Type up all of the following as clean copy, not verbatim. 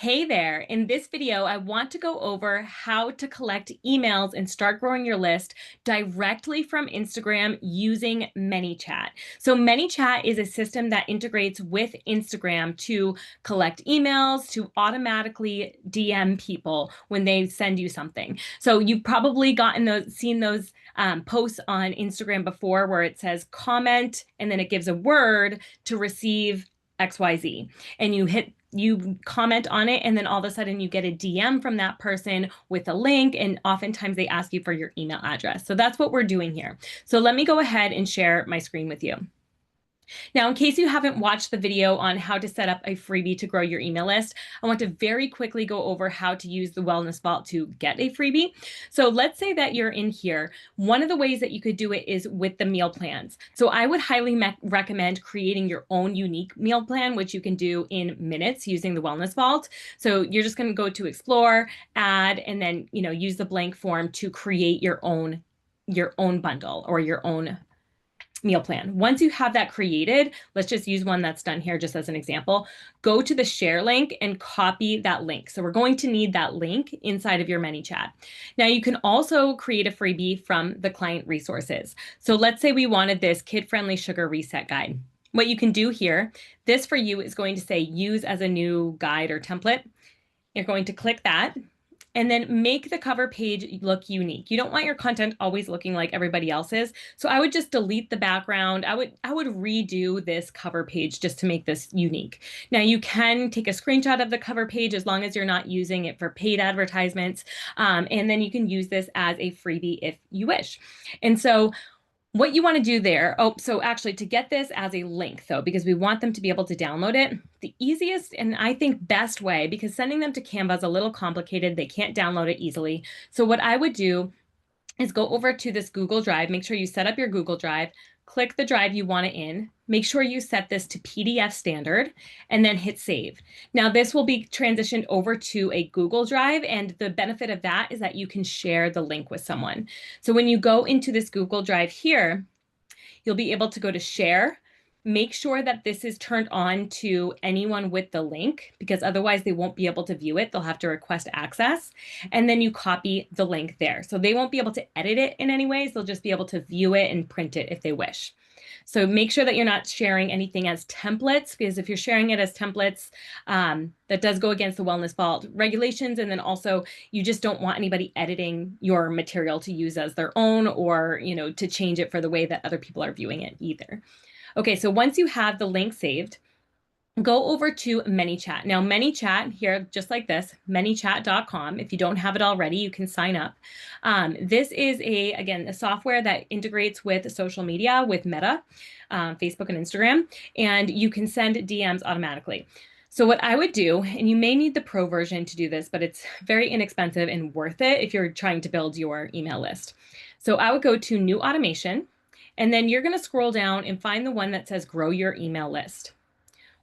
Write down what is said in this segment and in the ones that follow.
Hey there. In this video, I want to go over how to collect emails and start growing your list directly from Instagram using Manychat. So Manychat is a system that integrates with Instagram to collect emails, to automatically DM people when they send you something. So you've probably seen those posts on Instagram before where it says comment and then it gives a word to receive XYZ. And you comment on it, and then all of a sudden you get a DM from that person with a link, and oftentimes they ask you for your email address. So that's what we're doing here. So let me go ahead and share my screen with you. Now, in case you haven't watched the video on how to set up a freebie to grow your email list, I want to very quickly go over how to use the Wellness Vault to get a freebie. So let's say that you're in here. One of the ways that you could do it is with the meal plans. So I would highly recommend creating your own unique meal plan, which you can do in minutes using the Wellness Vault. So you're just going to go to Explore, Add, and then use the blank form to create your own bundle or your own meal plan. Once you have that created, let's just use one that's done here just as an example. Go to the share link and copy that link. So we're going to need that link inside of your Manychat. Now you can also create a freebie from the client resources. So let's say we wanted this kid-friendly sugar reset guide. What you can do here, this for you is going to say use as a new guide or template. You're going to click that and then make the cover page look unique. You don't want your content always looking like everybody else's. So I would just delete the background. I would redo this cover page just to make this unique. Now you can take a screenshot of the cover page as long as you're not using it for paid advertisements. And then you can use this as a freebie if you wish. And so what you want to do there, so actually to get this as a link though, because we want them to be able to download it, the easiest and I think best way, because sending them to Canva is a little complicated, they can't download it easily. So what I would do is go over to this Google Drive, make sure you set up your Google Drive, click the drive you want it in, make sure you set this to PDF standard, and then hit save. Now this will be transitioned over to a Google Drive, and the benefit of that is that you can share the link with someone. So when you go into this Google Drive here, you'll be able to go to share. Make sure that this is turned on to anyone with the link, because otherwise they won't be able to view it. They'll have to request access. And then you copy the link there. So they won't be able to edit it in any ways. They'll just be able to view it and print it if they wish. So make sure that you're not sharing anything as templates, because if you're sharing it as templates, that does go against the Wellness Vault regulations. And then also you just don't want anybody editing your material to use as their own, or to change it for the way that other people are viewing it either. Okay, so once you have the link saved, go over to Manychat. Now Manychat here, just like this, manychat.com. If you don't have it already, you can sign up. This is again, a software that integrates with social media, with Meta, Facebook and Instagram, and you can send DMs automatically. So what I would do, and you may need the pro version to do this, but it's very inexpensive and worth it if you're trying to build your email list. So I would go to New Automation, and then you're going to scroll down and find the one that says Grow Your Email List.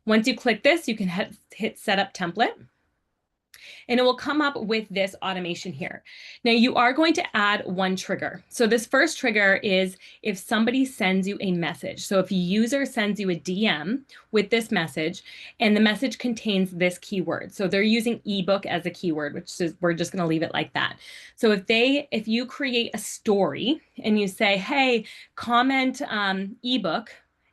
Once you click this, you can hit Setup Template, and it will come up with this automation here. Now you are going to add one trigger. So this first trigger is if somebody sends you a message. So if a user sends you a DM with this message, and the message contains this keyword. So they're using ebook as a keyword, which is, we're just going to leave it like that. So if you create a story and you say, hey, comment ebook,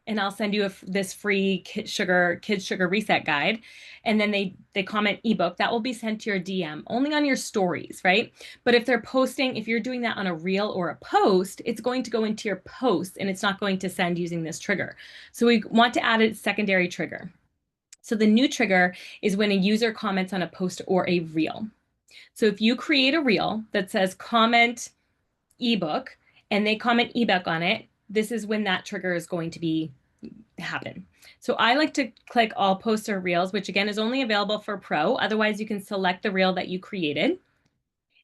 and I'll send you this free kids sugar reset guide, and then they comment ebook, that will be sent to your DM only on your stories, right? But if they're posting, if you're doing that on a reel or a post, it's going to go into your post and it's not going to send using this trigger. So we want to add a secondary trigger. So the new trigger is when a user comments on a post or a reel. So if you create a reel that says comment ebook and they comment ebook on it, this is when that trigger is going to happen. So I like to click all posts or reels, which again is only available for pro. Otherwise, you can select the reel that you created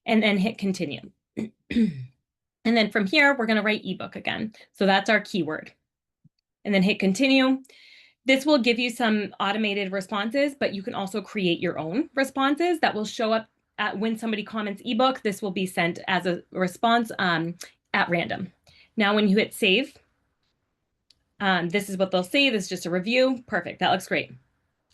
and then hit continue. And then from here, we're going to write ebook again. So that's our keyword. And then hit continue. This will give you some automated responses, but you can also create your own responses that will show up when somebody comments ebook. This will be sent as a response at random. Now, when you hit save, this is what they'll see. This is just a review. Perfect. That looks great.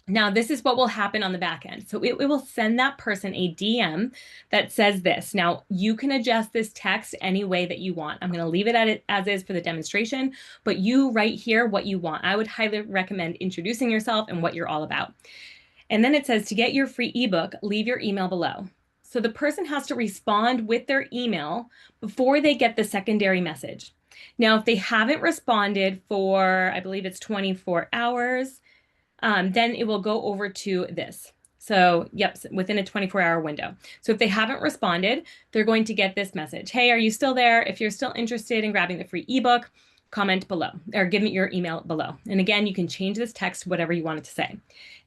Now, this is what will happen on the back end. So it will send that person a DM that says this. Now, you can adjust this text any way that you want. I'm going to leave it at it as is for the demonstration, but you write here what you want. I would highly recommend introducing yourself and what you're all about. And then it says to get your free ebook, leave your email below. So the person has to respond with their email before they get the secondary message. Now, if they haven't responded for, I believe it's 24 hours, then it will go over to this. So, yep, within a 24-hour window. So if they haven't responded, they're going to get this message. Hey, are you still there? If you're still interested in grabbing the free ebook, comment below or give me your email below. And again, you can change this text to whatever you want it to say.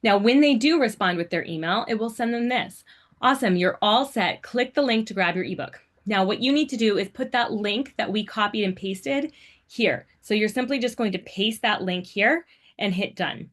Now, when they do respond with their email, it will send them this. Awesome, you're all set. Click the link to grab your ebook. Now, what you need to do is put that link that we copied and pasted here. So you're simply just going to paste that link here and hit done,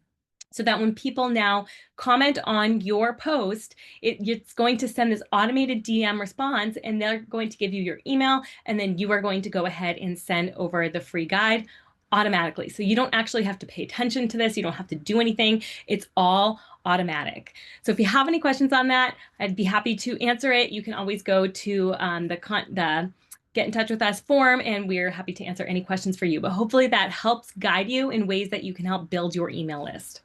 so that when people now comment on your post, it's going to send this automated DM response, and they're going to give you your email, and then you are going to go ahead and send over the free guide automatically. So you don't actually have to pay attention to this. You don't have to do anything. It's all automatic. So if you have any questions on that, I'd be happy to answer it. You can always go to the get in touch with us form, and we're happy to answer any questions for you. But hopefully that helps guide you in ways that you can help build your email list.